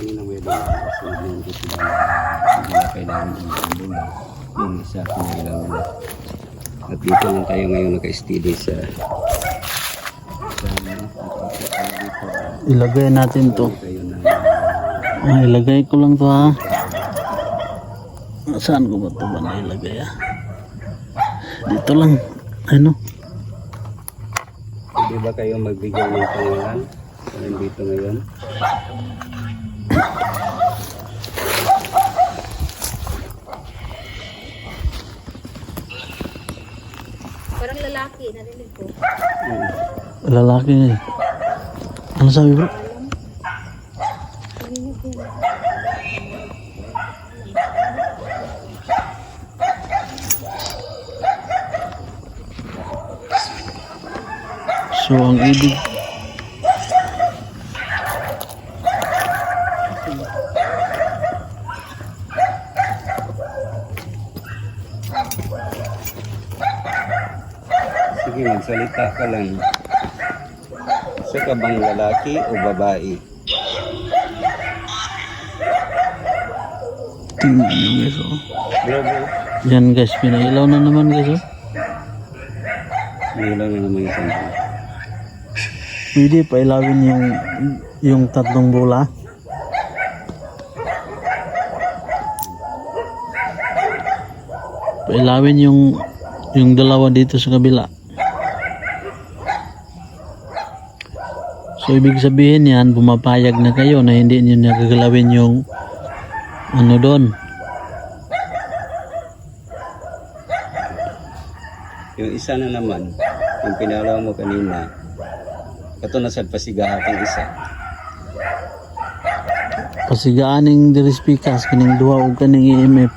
kanina may dalawa. Sinabihan ko sila na hindi na kailangan i-ambol na. Yung isa kailangan na. At dito lang tayo ngayon naka-steady sa Ilagay natin to. tayo na Ilagay ko lang to ha. Saan ko ba ito ba nailagay ha? Dito lang. Ano? pwede ba kayo magbigay ng pangalan? So, nandito ngayon. Parang lalaki, narinig ko. Lalaki nga eh. Ano sabi bro? Narinig ko. So ang ibig Sige, magsalita ka lang. Isa ka bang lalaki o babae? tingnan nyo guys oh. Grabe. Yan guys, pinailaw na naman guys oh. May lang na naman yung sampo. Pwede pailawin yung tatlong bola. Pailawin yung dalawa dito sa kabila. So ibig sabihin yan, pumapayag na kayo na hindi niyo nagagalawin yung ano doon. Yung isa na naman, yung pinalaw mo kanina, ito nasa pasigahatang isa. Pasigaaning diri speakers kaning duha ug kaning EMF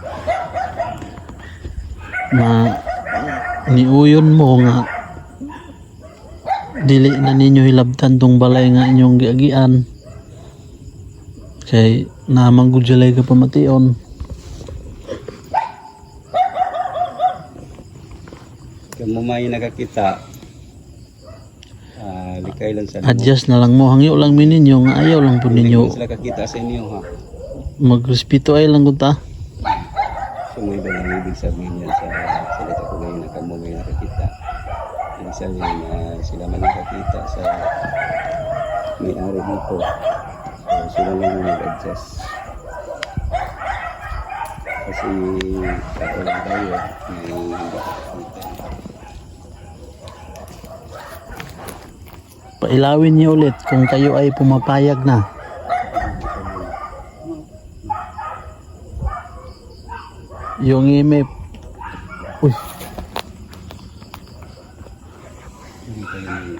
na niuyon mo nga dili na ninyo hilabtan tong balay nga inyong giagian kay namang gudjalay ka pamation. Kung mo may nakakita, likay lang sa Adjust na lang mo, hangyo lang min ninyo nga ayaw lang po Hindi ninyo mo sila kakita sa inyo ha. magrespeto ay lang kun ta. So may ba nang ibig sabihin yan sa salita ko ngayon na kamo may nakakita. Ibig sabihin na sila man nakakita sa may-ari dito. So sila lang yung mag-adjust. Kasi tao lang tayo na hindi nakakita. Pailawin niyo ulit kung kayo ay pumapayag na. Yung EMF. Uy, Hindi tayo may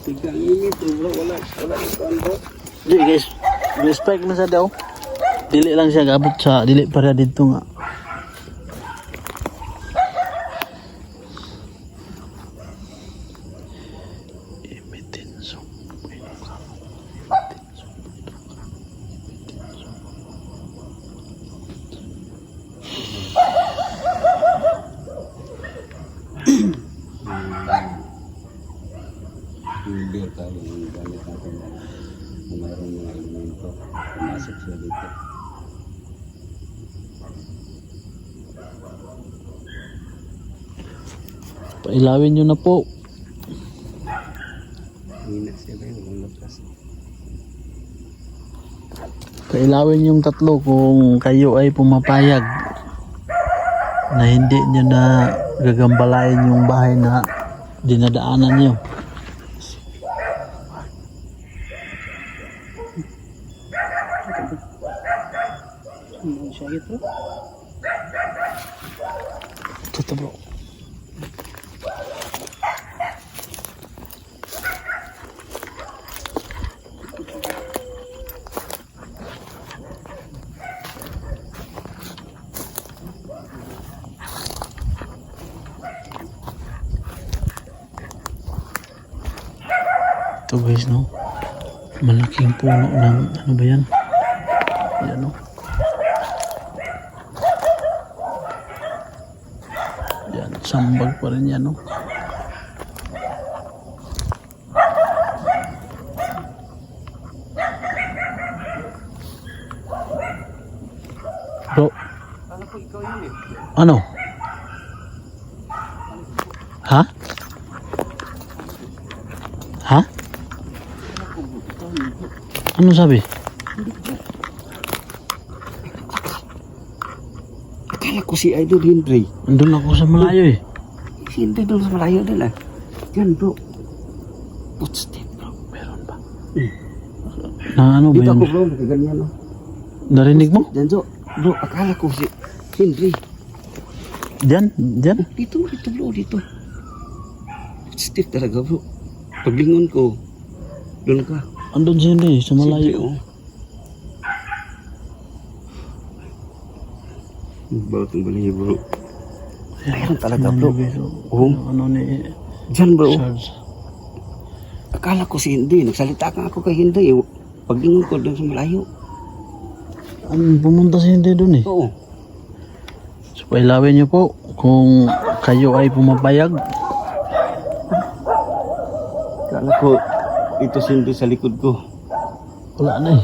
Sige, ang init bro, wala ikuan bro. di guys, respect na sa daw. Dili lang siya gabot sa dili para dito nga. Hindi tayo yung gamit natin na kung mayroong mga elemento pumasok siya dito. Pailawin nyo na po. Hina siya ba yung walang lakas. Pailawin yung tatlo kung kayo ay pumapayag na hindi nyo na gagambalain yung bahay na dinadaanan nyo. Ito bro. Ito guys no, malaking puno ng ano ba yan? Yan no. Yan, sambag pa rin yan no. Ano? Ha? Ha? Ano sabi? Akala ko si Idol Henry. Andun ako sa malayo eh. Si Henry doon sa malayo din ah. Yan bro. Footstep bro. Meron ba? Na ano ba Dito yun? ako bro, nakaganyan no. Narinig mo? Diyan so, bro, akala ko si Henry. Diyan? Diyan? Dito bro, dito. Footstep talaga bro. Paglingon ko, doon ka. Andun siya eh, sa Henry, malayo. oh. Ba't ang bali bro? Ayan talaga bro. Oo. Ano ni Diyan bro. Charles? Akala ko si Henry. Nagsalita ka ako kay Henry. Paglingon ko doon sa malayo. Pumunta si hindi doon eh. Oo. So, pailawin niyo po kung kayo ay pumapayag. Akala ko ito si Henry sa likod ko. Wala na eh.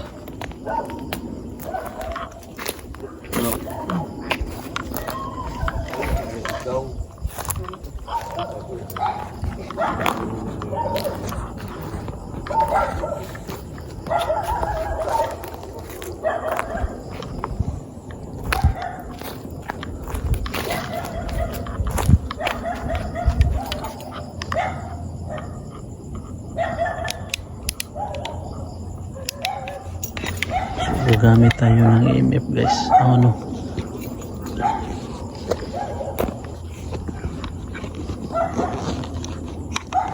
Gagamit tayo ng EMF guys. Ano?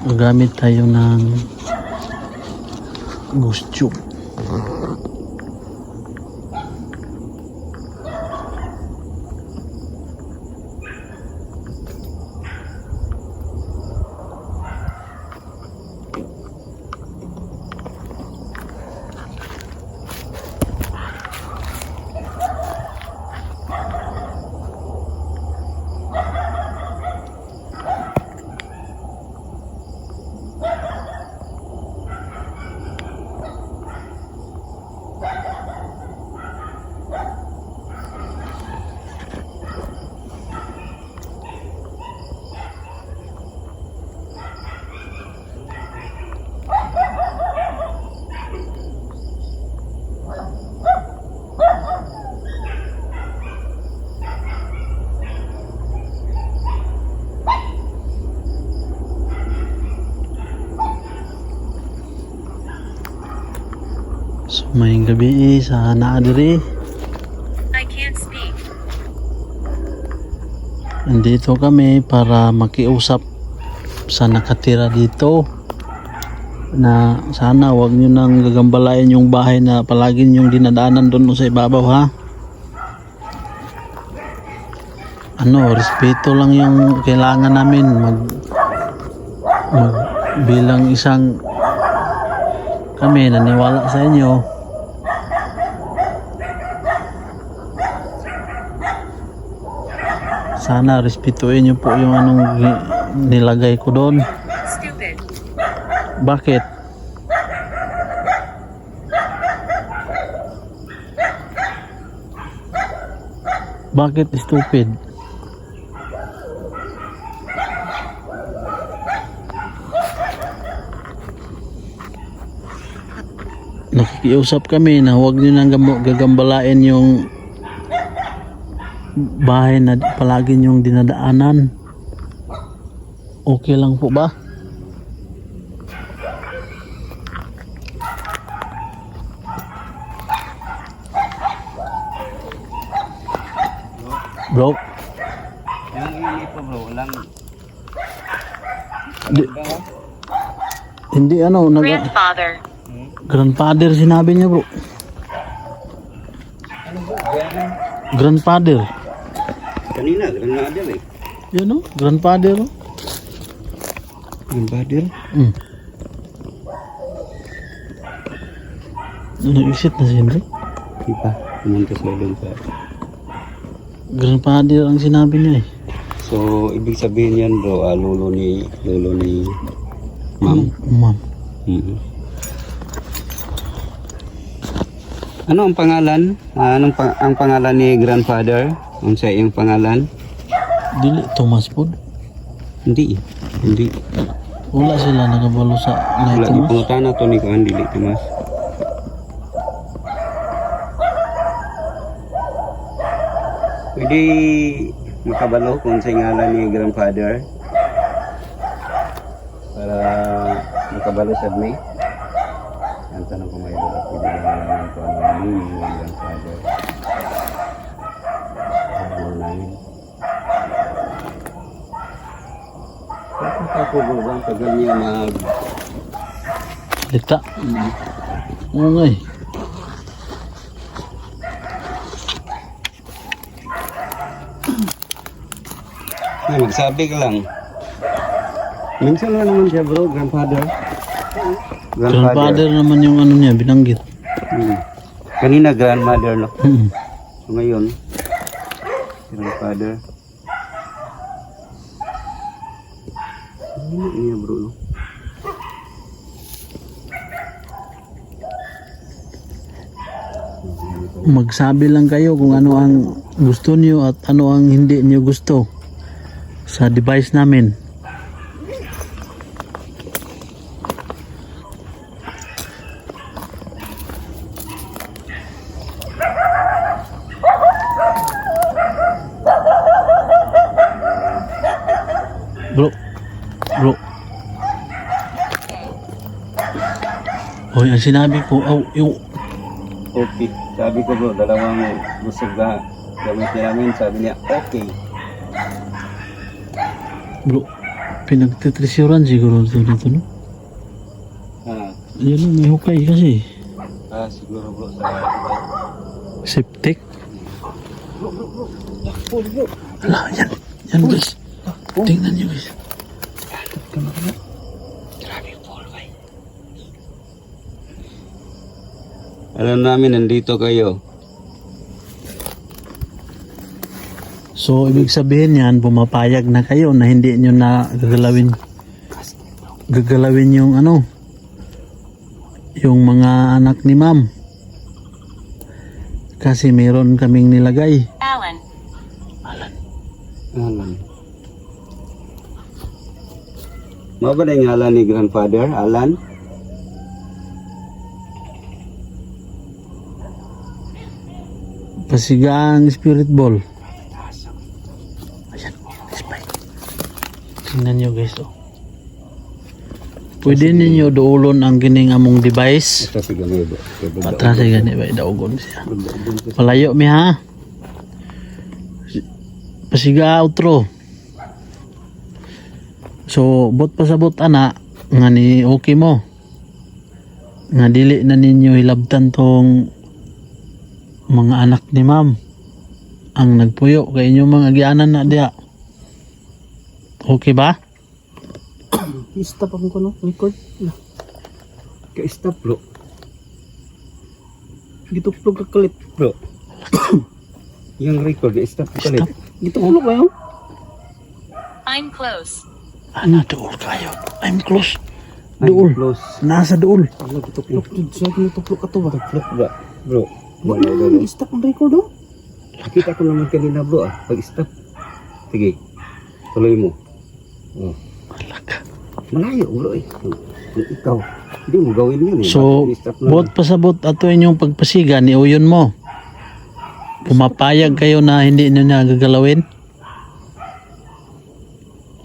Gagamit tayo ng ghost tube. So maying gabi sa naadiri. I can't speak. Nandito kami para makiusap sa nakatira dito na sana wag nyo nang gagambalain yung bahay na palagi nyong dinadaanan doon sa ibabaw ha. Ano, respeto lang yung kailangan namin mag bilang isang kami naniwala sa inyo. Sana respetuhin niyo po yung anong nilagay ko doon. Stupid. Bakit? Bakit stupid? Nakikiusap kami na huwag nyo nang gagambalain yung bahay na palagi nyong dinadaanan. Okay lang po ba? Bro, Yung inip pa bro, walang... hindi ano, Grandfather. grandfather sinabi niya bro. Grandfather. Kanina, grandmother eh. Yan o, grandfather o. Grandmother? Nag-exit na si Henry. Di pa, pumunta sa doon pa. Grandfather ang sinabi niya eh. So, ibig sabihin yan bro, lolo ni ma'am. Ma'am. Mhm. Ano ang pangalan? Ang pangalan ni grandfather? Ang sa iyong pangalan? Dili Thomas po. Hindi. Hindi. Wala sila nakabalo sa Nay Wala, Thomas. ipangutana to ni Kuan, dili Tomas. Pwede makabalo kung sa ngalan ni grandfather para makabalo sa may. Ang tanong ko may dala, pwede ba naman ko ano ni grandfather. Ano namin. Kapag ako ba ang tagal niya mag Salita. Oo nga eh. magsabi ka lang. Minsan lang naman siya bro, grandfather. Grandfather naman yung ano niya, binanggit. Kanina grandmother no. Hmm. So ngayon, grandfather. Ano niya bro no? Magsabi lang kayo kung ano ang gusto niyo at ano ang hindi niyo gusto sa device namin. Bro. Hoy, ang sinabi ko, yung Okay. Sabi ko bro, dalawang busog na gamitin namin. Sabi niya, okay. bro, pinagtitrisyuran siguro ito dito, no? Ah, Yan, may hukay kasi. siguro bro sa Septic. Ala, yan. Yan guys. Tingnan nyo guys. Grabe yung ball guys. alam namin nandito kayo. So, ibig sabihin yan, pumapayag na kayo na hindi nyo na gagalawin yung ano, yung mga anak ni ma'am. Kasi meron kaming nilagay. Alan. Alan. Mga ba na yung ngalan ni grandfather, Alan? Pasigang spirit ball. Ayan, display. Tingnan nyo guys, oh. Pwede ninyo doulon ang gining among device. Ito si gamay bro. Patra sa gani ba daugon siya. Palayo mi ha. Pasiga outro. So bot pasabot ana nga ni okay mo. Nga dili na ninyo hilabtan tong mga anak ni ma'am ang nagpuyo kay inyo mga agianan na diha. Okay ba? I-stop ako ko no? Record. Ka-stop bro. Gituplog ka kalit. Bro. Yung record, ka-stop ko ulit. Gituplog kayo? I'm close. Ana dool kayo. I'm close. Ay, Dool. close. Nasa dool. Ano gituplok? Tuplog. Siya gituplog ka to ba? Tuplok ba? Bro. Wala na. I-stop ang record oh. Nakita ko naman kanina bro pag-stop. Sige. Tuloy mo. Oh. Malayo bro eh. Kung ikaw, hindi mo gawin yun eh. So, Bakit i-stop na bot pasabot ato inyong pagpasiga ni uyon mo. Pumapayag kayo na hindi nyo na gagalawin.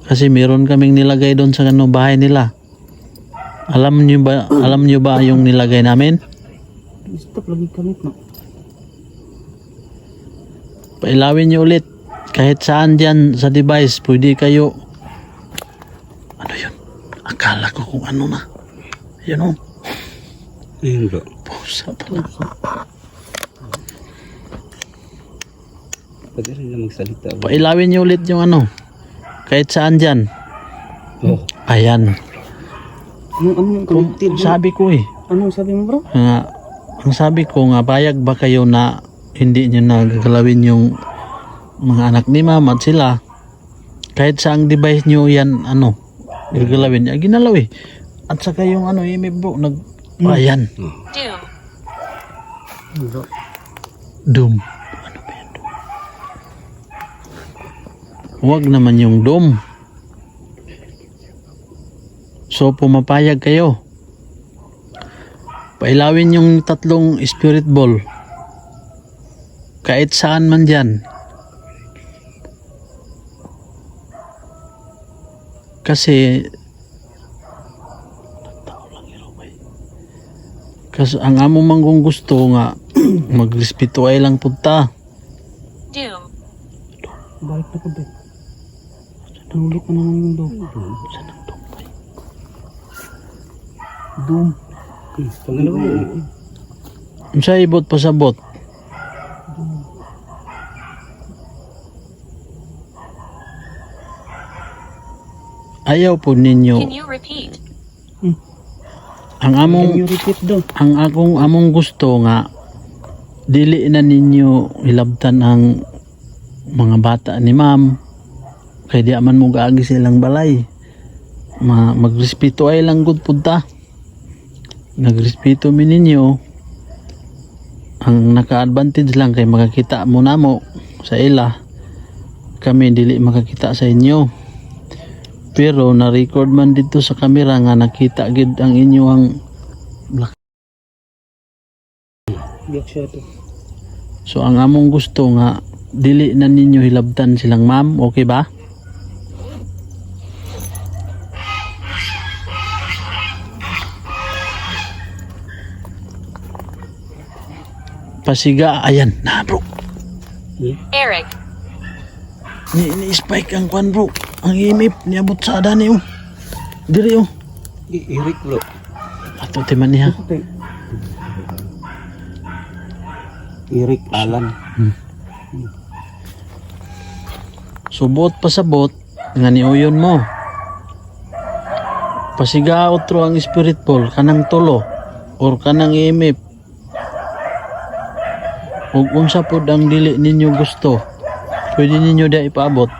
Kasi meron kaming nilagay doon sa ano, bahay nila. Alam nyo ba yung nilagay namin? I-stop lagi kalit na. Pailawin nyo ulit. Kahit saan dyan sa device, pwede kayo. Ano yun? Akala ko kung ano na. Yan o. Ayun bro. Pusa pala. Pwede rin na magsalita bro. Pailawin nyo ulit yung ano. Kahit saan dyan. Oh. Ayan. Anong connected bro? Sabi ko eh. Anong sabi mo bro? Ang sabi ko nga, payag ba kayo na hindi nyo na gagalawin yung mga anak ni mama at sila. Kahit saang device nyo yan, ano, gagalawin. Ginalaw eh. At saka yung ano, bro, ayan. Do. Doom. Ano ba yan, Doom? Huwag naman yung dome. So pumapayag kayo. Pailawin yung 3 spirit ball. Kahit saan man dyan. Kasi ang amo manggong gusto nga magrespeto ay lang punta. Doom. Balik na ko ba? Nanulit na naman yung doom. Doom. Pangalawa yun. Unsa ibot pasabot? Ayaw po ninyo. Can you repeat? Ang among Can you repeat do? ang akong among gusto nga dili na ninyo hilabtan ang mga bata ni ma'am kay di man mo gaagi silang balay. Magrespeto ay lang gud punta. Nagrespeto mi ninyo. Ang naka-advantage lang kay makakita mo namo sa ila. Kami dili makakita sa inyo. Pero na-record man dito sa camera nga nakita gid ang inyong black. Biyak siya to. So ang among gusto nga dili na ninyo hilabtan silang ma'am, okay ba? Pasiga, ayan na bro. Eric. Ni-spike ang kwan bro. Ang imip, niabot sa adani oh. Diri oh. Eric bro. Ato timan niya. Eric Alan. Subot pasabot nga niuyon mo. Pasiga otro ang spirit ball kanang tulo or kanang imip. Ug unsa pod ang dili ninyo gusto, pwede ninyo da ipaabot.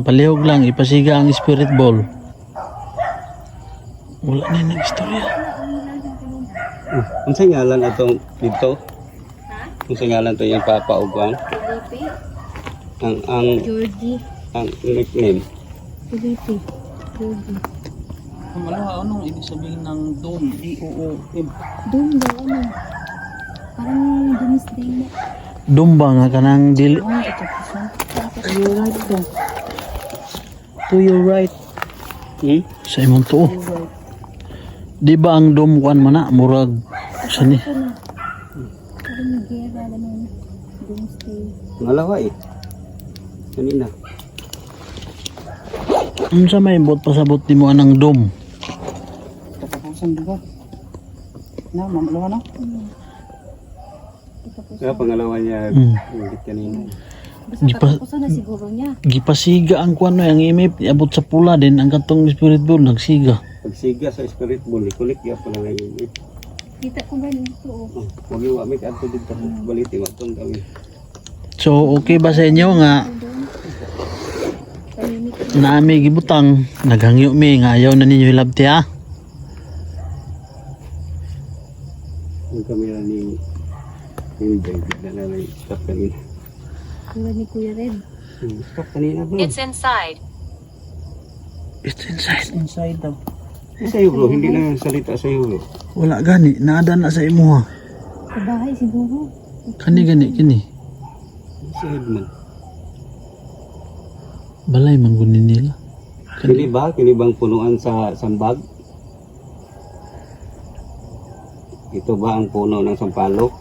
Palihog lang ipasiga ang spirit ball. Wala na nag-istorya. Ang ngalan atong dito? Ang ngalan to yung Papa Ugwang? Ang Georgie. ang nickname. Felipe. Georgie. Ang anong ibig sabihin ng dome? D-O-O-M. Doon daw ano. Parang dumisday na. Dumba nga kanang dili. To your right daw. To your right. Sa imong tuo. Di ba ang dumkuan man na murag sa ni? Parang nag-gera naman. Doomsday. Pangalawa eh. Kanina. Unsa may bot pasabot nimo anang dom? Katapusan di ba? Na, mamalawa na? Kaya pangalawa niya ulit kanina. Basta katapusan na siguro niya. Gipasiga ang kuan ang imip abot sa pula din ang katong spirit ball nagsiga. Pagsiga sa spirit ball, kulik ya pala na yun. Kita ko ba nito? Huwag yung wamik ato dito baliti matong kami. So okay ba sa inyo nga naami gibutang naghangyo mi nga ayaw na ninyo hilabti ha? Yung kamera ni David na lalay stop kanina. Tulad ni Kuya Red. Stop kanina bro. It's inside. It's inside. Inside daw. Sa'yo bro, hindi na salita sa'yo bro. Wala gani, naada na sa imo ha. Sa bahay siguro. Kani gani kini. Si Edman. Balay man gunin nila. Kini ba? Kini bang punuan sa sambag? Ito ba ang puno ng sampalok?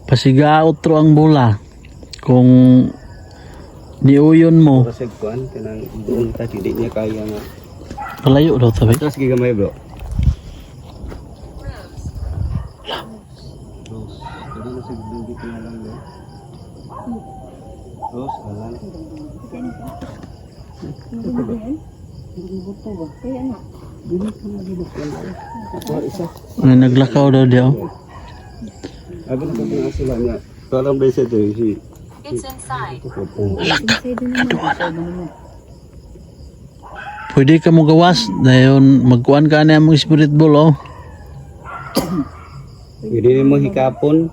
Pasiga outro ang bola. Kung niuyon mo, Kasi kuan, kanang doon ta, hindi niya kaya nga. palayo daw tabi. Tapos gigamay bro. Rose. Hindi na sa bindi ko na lang bro. Rose, alam. Kaya nga. May naglakaw daw diyaw. Abi na kung sila niya. Parang ba siya to si It's inside. Inside naman. Pwede ka mo gawas dayon magkuan ka na mong spirit ball oh. Hindi mo hikapon.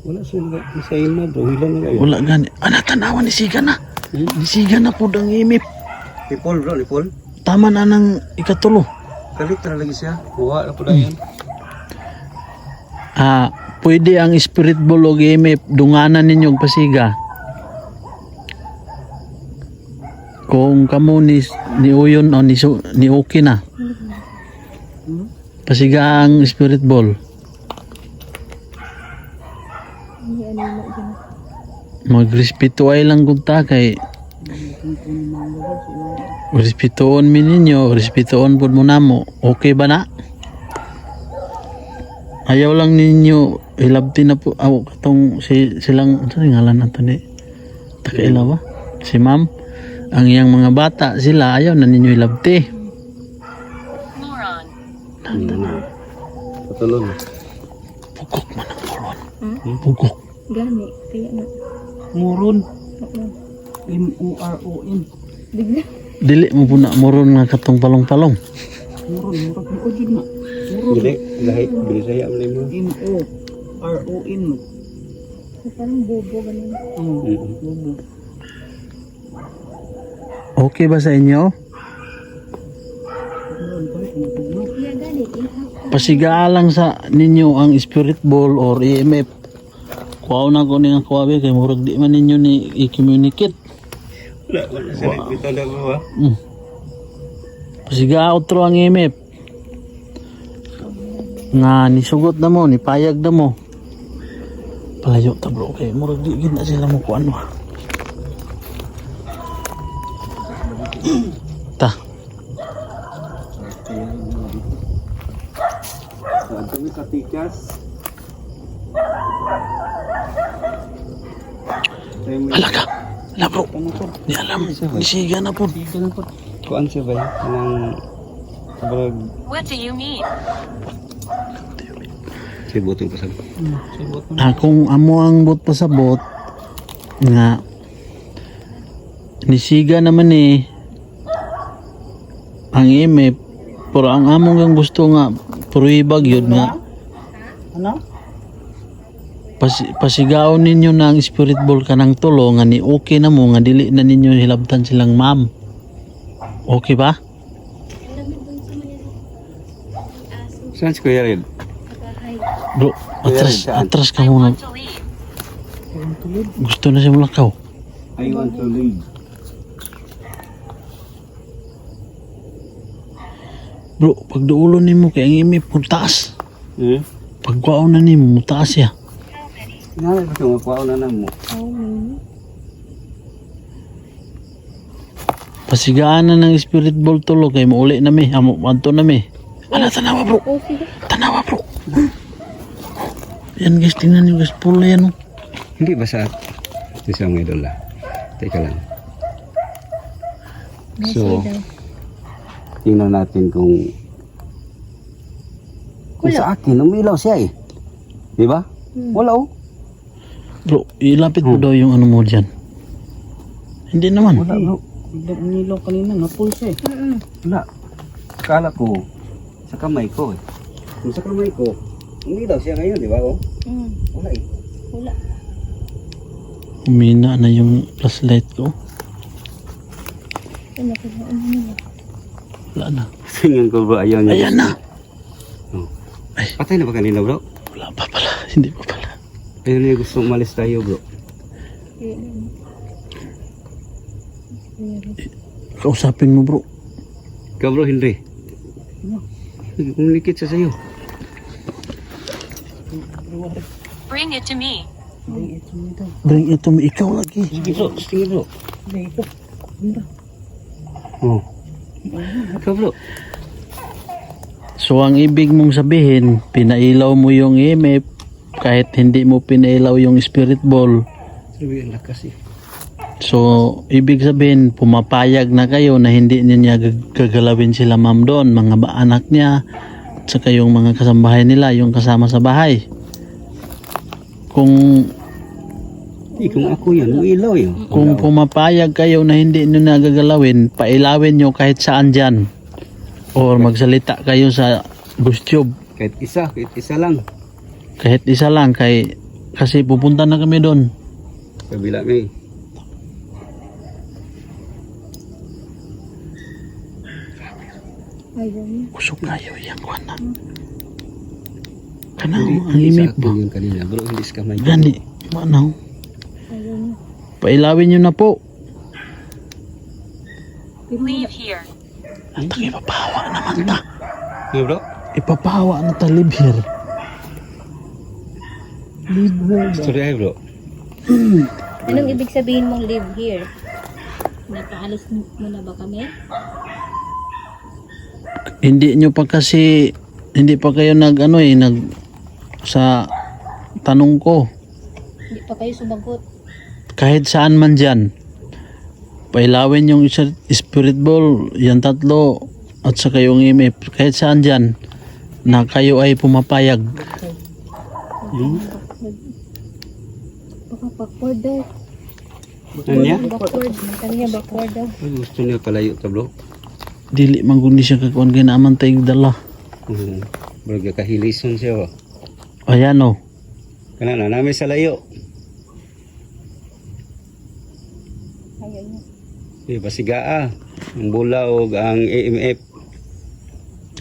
Wala sila sa imo bro. Hilang na kayo. Wala gani. Anak tanawan ni Siga na. Ni Siga na po ang imip. Nipol bro, nipol. Tama na ng ikatulo. Kalit na lagi siya. Kuha na po na yan. Pwede ang spirit ball o imip dunganan ninyo og pasiga. Kung kamo ni Uyon o ni Uki na. Pasiga ang spirit ball. Hindi ano mo dyan. Magrespeto ay lang gunta kay respetoon mi ninyo, respetoon pud mo namo. Okay ba na? Ayaw lang ninyo ilabti na po katong silang ano ngalan nato ni Takaila ba? Si ma'am. Ang iyang mga bata sila ayaw na ninyo ilabti. Moron. Patulog. Pugok man ang moron. Pugok. Gani. Kaya nga. Muron. Oo. M-U-R-O-N. Bigla. Dili mo po na moron nga katong palong-palong. Muron. Muron. Muron yun na. Muron. Hindi, lahit. Binisaya mo mo. M-O-R-O-N. Parang bobo ganun. Bobo. Okay ba sa inyo? Kaya gani. Pasiga lang sa ninyo ang spirit ball or EMF. Kuwaw na ko nga kuwabe kay murag di man ninyo ni i-communicate. Wala sa nagpito na bro ha. Pasiga outro ang EMF. Nga nisugot na mo, nipayag na mo. Palayo ta bro kay murag di gid na sila mo kuan wa. Ta. Kami sa tikas. Alaga. Ala bro. Di alam. Isiga na po. Kuan siya ba yan? Anong kabarag What do you mean? sibutong pasabot. Kung amo ang bot pasabot nga nisiga naman ang EMF pero ang among ang gusto nga pruibag yun nga Ano? pasigaon ninyo na ang spirit ball kanang tulo nga ni okay na mo nga dili na ninyo hilabtan silang ma'am. Okay ba? Saan si Kuya Red? Bro, atras ka I muna. want to leave. Gusto na siya mulakaw. I want to leave. Bro, pag duulo nimo kay ang EMF kung taas. Pagkuaw na nimo taas siya. Nga, kasi makuha na na mo. Pasigaan na ng spirit ball tulo kay mauli na mi, amo adto na mi. Ana tanawa bro. Tanawa bro. Yan guys, tingnan niyo guys, pulo yan. Hindi ba sa isang idol ah? Teka lang. So, tingnan natin kung sa akin, umilaw siya eh. Di ba? Wala oh. Bro, ilapit mo daw yung ano mo dyan. Hindi naman. Wala bro. Biglang unilaw kanina. Napul siya eh. Wala. Akala ko, sa kamay ko eh. Kung sa kamay ko, umilaw siya ngayon, di ba oh? Wala eh. Wala. Humina na yung flashlight ko. Ano ko ba? Ano nila? Wala na. Tingnan ko bro, ayaw niya. Ayan na. Oh. Patay na ba kanina bro? Wala pa pala. Hindi pa pala. Ayaw niya gusto umalis tayo bro. Kaya naman. Kausapin mo bro. Ikaw bro, Henry. Nag-communicate siya sa'yo. Bring it to me. Bring it to me. Ikaw lagi. Sige bro, sige bro. Oh. Ikaw bro. So ang ibig mong sabihin, pinailaw mo yung EMF kahit hindi mo pinailaw yung spirit ball. Sabi ang lakas eh. So ibig sabihin, pumapayag na kayo na hindi niya gagalawin sila ma'am doon, mga anak niya, at saka yung mga kasambahay nila, yung kasama sa bahay. Kung Kung ako yan, umilaw yun. pumapayag kayo na hindi nyo nagagalawin, pailawin nyo kahit saan dyan. or magsalita kayo sa GhostTube. Kahit isa lang. Kahit isa lang kasi pupunta na kami doon. Kabila may. Ayaw niya. Kusog kayo yang kuan na. Kanaw ang imip ba? Yung kanina bro, hindi ka may. Gani, manaw. Ayaw niya. Pailawin nyo na po. Pero Leave here. At ipapahawa naman ta. Yo bro. Ipapahawa na ta libhir. Sorry ay bro. anong ibig sabihin mong live here? Napaalis mo na ba kami? Hindi nyo pa kasi, hindi pa kayo nag sa tanong ko. Hindi pa kayo sumagot. Kahit saan man dyan. Pailawin yung spirit ball, yan tatlo, at saka yung imip. Kahit saan dyan, na kayo ay pumapayag. Baka backward daw. Ano niya? Backward. Sabi niya backward daw. Ay, gusto niya palayo ta bro. Dili man kundi siya kakuan ginaman tayong dala. Bro, kahilisan siya ba? Ayan o. Kana na namin sa layo. Ayaw niya. Pasigaa. Ang bula o ang EMF.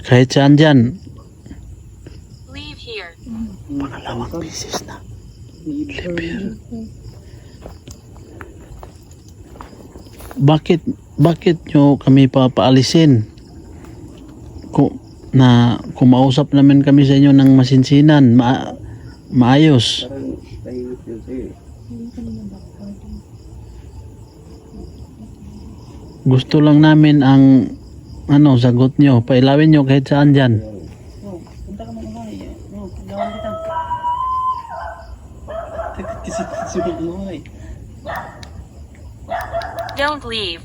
Kahit saan dyan. Leave here. Pangalawang beses na. Libir. Bakit nyo kami papaalisin? Kumausap namin kami sa inyo ng masinsinan, maayos. Parang tahimik yun sa'yo. Gusto lang namin ang sagot nyo. Pailawin nyo kahit saan dyan. Punta ka mga bahay. Gawan kita. Kasi mo ay. Don't leave.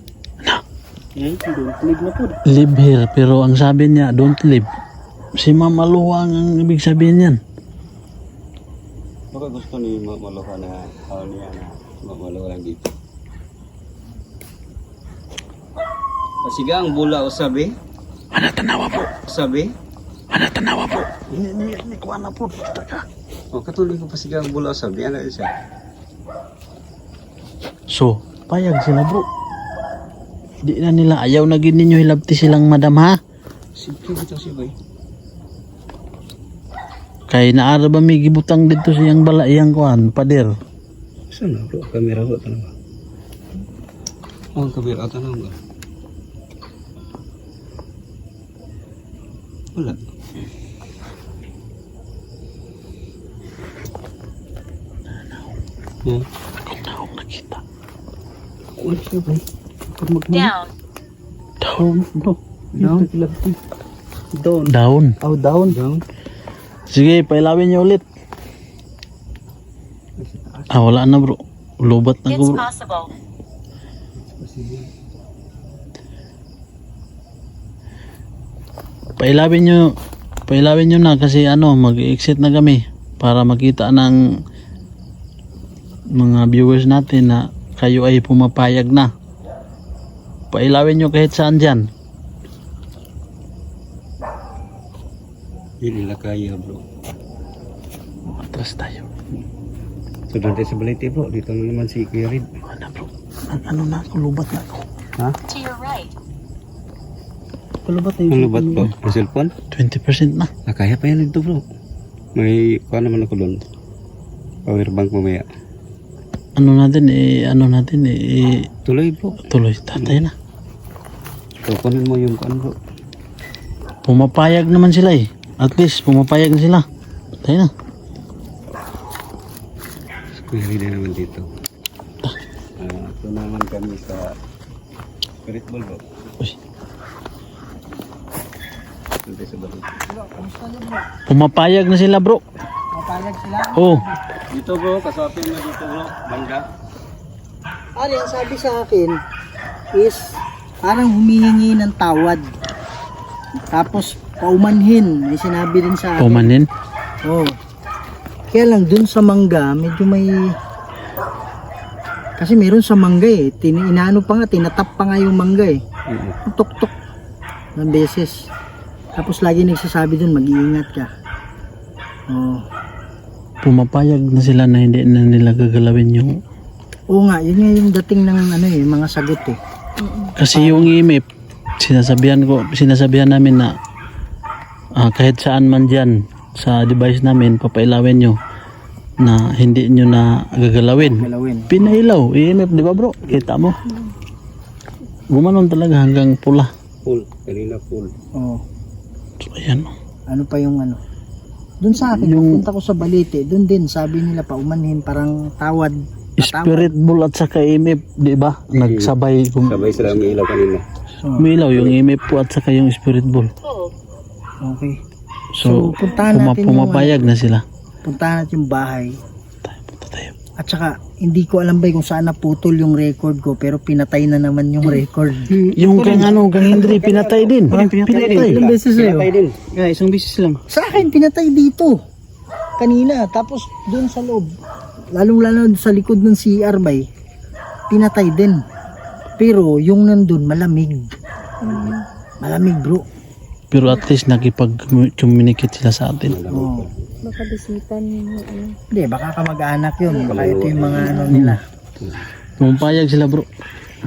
Don't leave na po. Live here, pero ang sabi niya, don't live. Si Mama Luwang ang ibig sabihin yan. Baka gusto ni Maluha na niya na Maluha lang dito. Pasiga ang bula o sabi? Ano tanawa po? Sabi? Ano tanawa po? Hindi kuha na po. O katuloy ko pasiga ang bula o sabi. Ano siya? So, payag sila bro. Di na nila, ayaw na gid ninyo hilabti silang madam ha. Simple dito siya ba? Kay naara ba may gibutang dito siyang bala iyang kuan, pader. Saan na bro? Kamera ba? Tanong ba? Ang kamera tanong ba? Wala. Kung naong nakita. Ano siya ba? Down. Down bro. Down? Down. Down. Oh, down. Down? Sige, pailawin niyo ulit. Wala na bro. Lubat na It's ko bro. possible. Pailawin nyo na kasi mag-exit na kami para makita ng mga viewers natin na kayo ay pumapayag na. Pailawin nyo kahit saan dyan. Hindi nila kaya bro. Atras tayo. So doon tayo sa balite bro. Dito na naman si Kuya Rid. Ano bro? Ano na ako? Lubat na ako. Ha? To your right. Palubat na Ang lubat bro? Ang cellphone? 20% na. Kaya pa yan dito bro. May kuha naman ako doon. Power bank mamaya. Ano natin Tuloy bro. tuloy. Tatay na. So kunin mo yung kuhan bro. Pumapayag naman sila eh. At least pumapayag na sila. Tatay na. Kuya Rid na naman dito. Ito naman kami sa Spirit Ball bro. Uy. Doon tayo sa balite. Pumapayag na sila bro. Mapayag sila. Oh. Dito bro. Kasapin na dito bro. Bangga. Ano yung sabi sa akin is parang humihingi ng tawad. Tapos paumanhin. May sinabi din sa akin. Pumanin. Oh. Kaya lang dun sa mangga, medyo may... Kasi meron sa mangga inaano pa nga, tinatap pa nga yung mangga eh. Tuk-tuk ng beses. Tapos lagi nagsasabi dun, mag-iingat ka. Oh. Pumapayag na sila na hindi na nila gagalawin yung... Oo nga, yun nga yung dating ng ano eh, mga sagot eh. Kasi yung IMF, sinasabihan namin na kahit saan man dyan sa device namin, papailawin nyo na hindi nyo na gagalawin. Galawin. Pinailaw, IMF, di ba bro? Kita mo? Gumanon talaga hanggang pula. Full. Kanina full. Oo. So, ayan. Ano pa yung ano? Doon sa akin, punta ko sa Balite, doon din, sabi nila paumanhin, parang tawad. Spirit Bull at saka IMF, di ba? Nagsabay. Sabay sila may ilaw kanina. Umilaw yung IMF po at saka yung Spirit Bull. Okay. So, puntahan natin pumapayag na sila. Puntahan natin yung bahay. Punta tayo. At saka, hindi ko alam ba kung saan naputol yung record ko, pero pinatay na naman yung record. Yung kang Hendry, pinatay din. Pinatay. Ilang beses sa'yo? din. Isang bisis lang. Sa akin, pinatay dito. Kanina. Tapos, doon sa loob. Lalong-lalo sa likod ng CR bay, pinatay din. Pero, yung nandun, malamig. Malamig, bro. Pero at least nakipag-communicate sila sa atin. Oh. Baka bisitan mo ano. Hindi, baka kamag-anak yun. Baka ito yung mga ano nila. Pumapayag sila bro.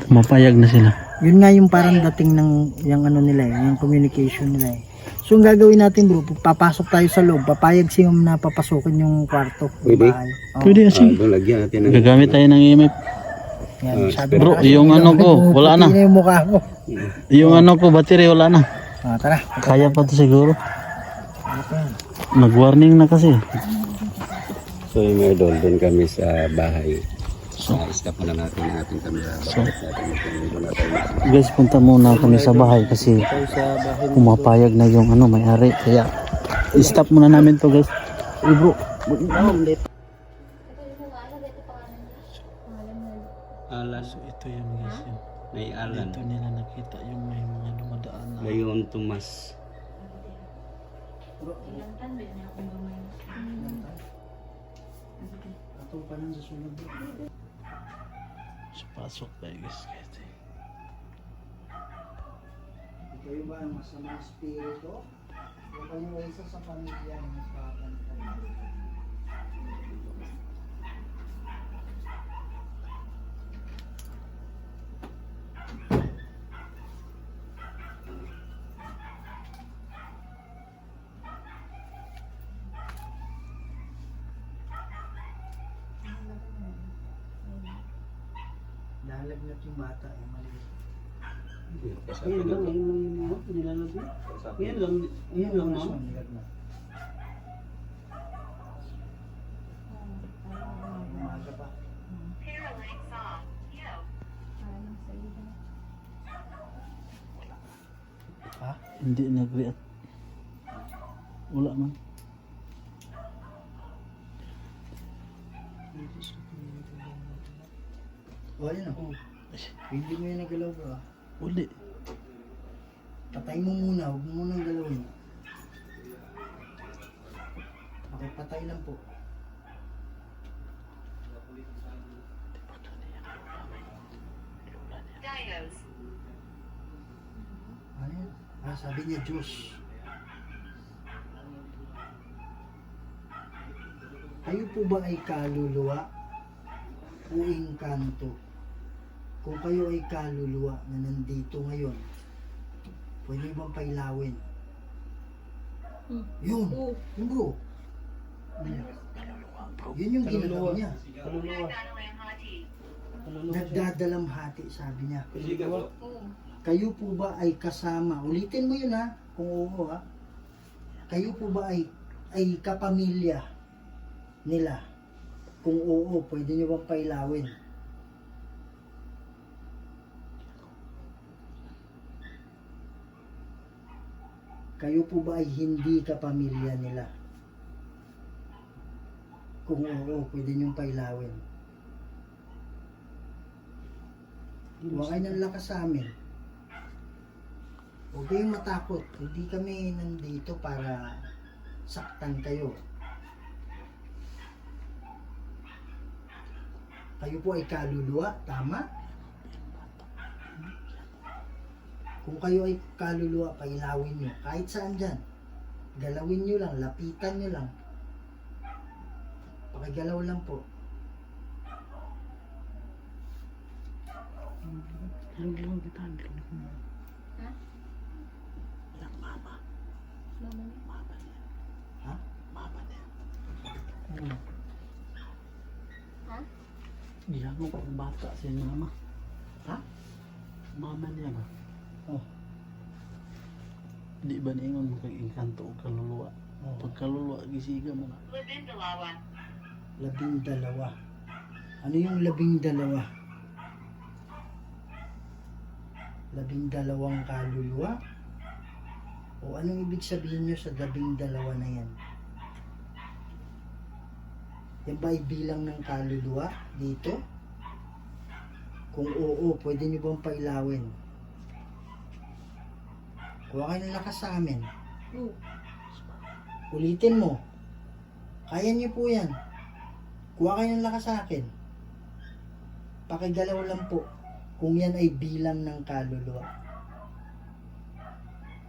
Pumapayag na sila. Yun nga yung parang dating ng yung ano nila eh, yung communication nila eh. So ang gagawin natin bro, papasok tayo sa loob, papayag siya na papasukin yung kwarto. Yung Pwede? bahay. Oh. Pwede kasi. Doon lagyan natin ng... Gagamit tayo ng IMF. Yan, sabi Bro, na kasi, yung ano ko, wala na. puputi yung mukha ko. Yung ano ko, battery wala na. Tara. Kaya pa to siguro. Ano pa yan? Nag-warning na kasi. So yung mga idol, doon kami sa bahay. So, stop muna natin ang ating camera. Guys, punta muna kami sa bahay kasi pumapayag na yung ano, may-ari. Kaya, i-stop muna namin to guys. Bro, Alan. so ito yung guys. Yung, May Alan. ito nila nakita yung may mga dumadaan na. Ngayon, Tomas. Ato pa lang sa sunod bro. So, pasok tayo guys. Kayo ba ang masamang spirito? O kayo ay isa sa pamilya ng magpapantay? Lalagnat yung bata, yung maliit. Ayun lang, yung nilalag mo. Yan lang, Nilagnat. Umaga pa. Ha? Hindi nag-react. Wala man. O, ayun o. Hindi mo yun nagalaw bro ah. Uli. Patay mo muna, huwag mo munang galawin. Okay, patay lang po. Ano yun? Sabi niya Diyos. Kayo po ba ay kaluluwa o engkanto? Kung kayo ay kaluluwa na nandito ngayon, pwede bang pailawin? Yun! Yun bro! Yun yung ginagawa niya. Nagdadalamhati, sabi niya. Kayo po ba ay kasama? Ulitin mo yun ha, kung oo ha. Kayo po ba ay kapamilya nila? Kung oo, pwede nyo bang pailawin? Kayo po ba ay hindi kapamilya nila? Kung oo, pwede nyo pailawin. Huwag kayo ng lakas sa amin. Huwag kayong matakot. Hindi kami nandito para saktan kayo. Kayo po ay kaluluwa, tama? Kung kayo ay kaluluwa, pailawin nyo. Kahit saan dyan. Galawin nyo lang, lapitan nyo lang. Pakigalaw lang po. Ha? Gihangop ang bata sa mama. Ha? Mama niya ba? Oh. Di ba ningon makag-engkanto o kaluluwa? Oh. Pag kaluluwa, gisiga mo na. 12. Ano yung 12? 12 kaluluwa? O anong ibig sabihin nyo sa 12 na yan? Yan ba ay bilang ng kaluluwa dito? Kung oo, pwede nyo bang pailawin? Kuha kayo ng lakas sa amin. Ulitin mo. Kaya nyo po yan. Kuha kayo ng lakas sa akin. Pakigalaw lang po kung yan ay bilang ng kaluluwa.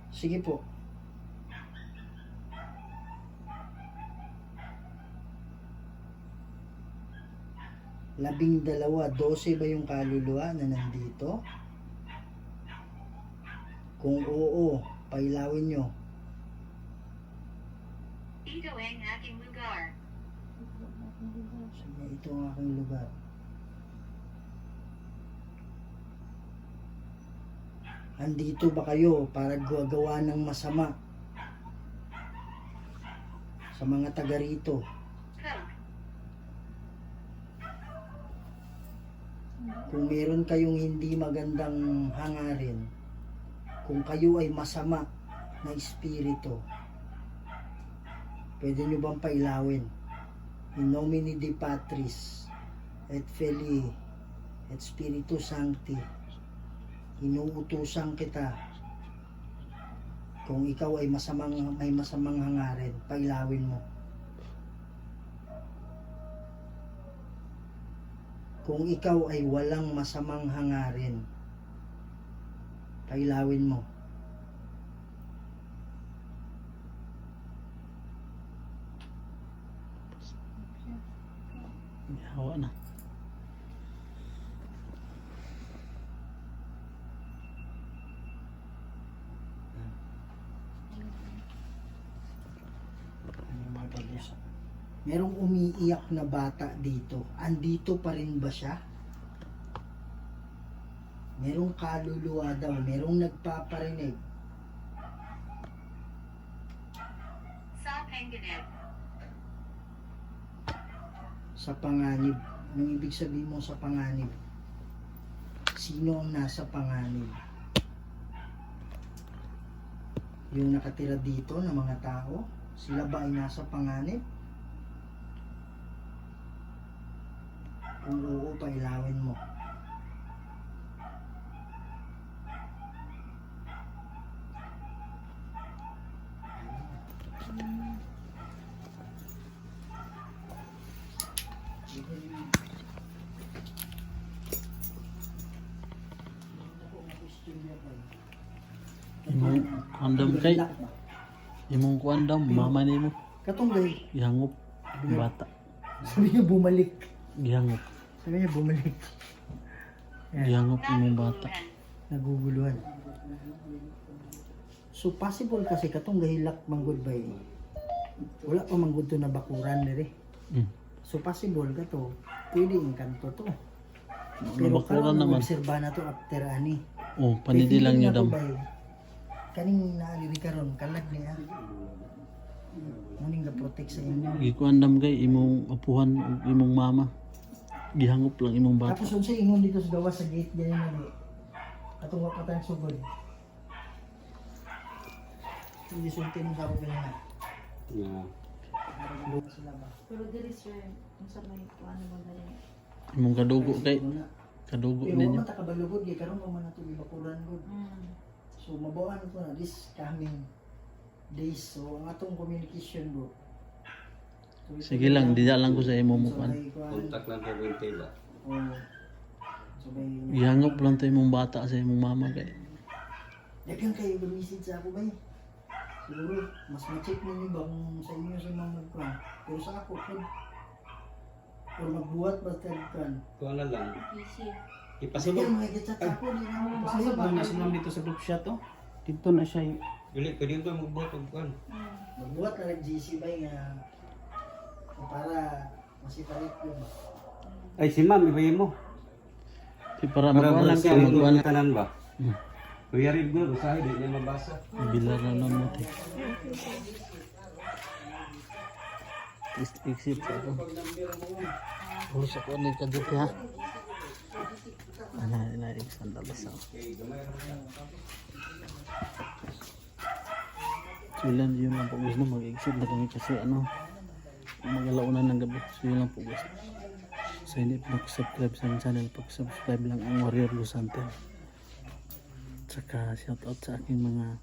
Sige po. Labing dalawa, 12 ba yung kaluluwa na nandito? Kung oo, pailawin nyo. Ito ang aking lugar. Sige, ito ang aking lugar. Andito ba kayo para gagawa ng masama sa mga taga rito? Coke. Kung meron kayong hindi magandang hangarin, kung kayo ay masama na espiritu, pwede nyo bang pailawin? In nomine Dei Patris et Filii et Spiritus Sancti, inuutusan kita. Kung ikaw ay may masamang hangarin, pailawin mo. Kung ikaw ay walang masamang hangarin, pailawin mo. Hawa na. Merong umiiyak na bata dito. Andito pa rin ba siya? Merong kaluluwa daw. Merong nagpaparinig. Sa panganib. Sa panganib. Anong ibig sabihin mo sa panganib? Sino ang nasa panganib? Yung nakatira dito na mga tao? Sila ba ay nasa panganib? Kung oo, pailawin mo. Imong andam kay, imong kuandam, mama ni mo. Katunggay, Gihangop ang bata. sabi niya bumalik. Gihangop. Sabi niya bumalik. Gihangop imong bata. Naguguluhan. So possible kasi katong gahilak manggod ba wala pa manggod to na bakuran dire. So possible ka to, pwede yung kanto to. Pero Bakuran karon naman. obserba na to after ani. Oh, panidi lang niyo dam. Kaning naaliri karon kalag niya. Muning ga protect sa inyo. Gikuandam kay imong apuhan ug imong mama. Gihangop lang imong bata. Tapos unsa ingon dito sa gawas sa gate ganyan ni. Atong wa patang sugod. Hindi sulti mo sa ako ganyan. Nga, Sila ba? Pero diri sir, kung sa may kuano ba ganyan. Imong kadugo kay kadugo Pero ninyo. mata kabalugod kay karon mo man nato ibakuran gud. So mabawan ko na this coming days. So ang atong communication bro. So, Sige lang, di lang ko sa imo mo So, kan. may kuwan. contact lang po yung tela. Oh. So may Gihangop lang to imong bata sa imong mama kay. Dagan kayo gamisit sa ako ba eh. Siguro, mas ma-check ninyo ba kung sa inyo sa mga magkuhan. Pero sa ako, kung or magbuhat ba kan. Kuha na lang. Busy. Ipasulong. Sige, mga gachat ako. Di na mo Pasok pasok. na sunod dito sa group shot oh. Dito na siya. Dili, pwede ito magbuhat og kuan. Magbuhat na nag-GC ba nga para masipalit yun. Ay, si ma'am, ibayin mo. Para magwalan ka, magwalan. Tanan ba? Hmm. Kuya Rid mo, basahin, di niya mabasa. Bilar na naman ito. Exit sa ako. Ulos ako ni kadito ha. Ana exit na basa. So yun lang po guys, no? Mag-exit na kami kasi mag-alaunan ng gabi. So yun lang po guys. So hindi po subscribe sa channel, pag-subscribe lang ang Warrior Lusante. Tsaka shoutout sa aking mga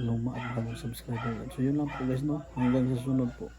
luma at bagong subscriber. So yun lang po guys, no? Hanggang sa sunod po.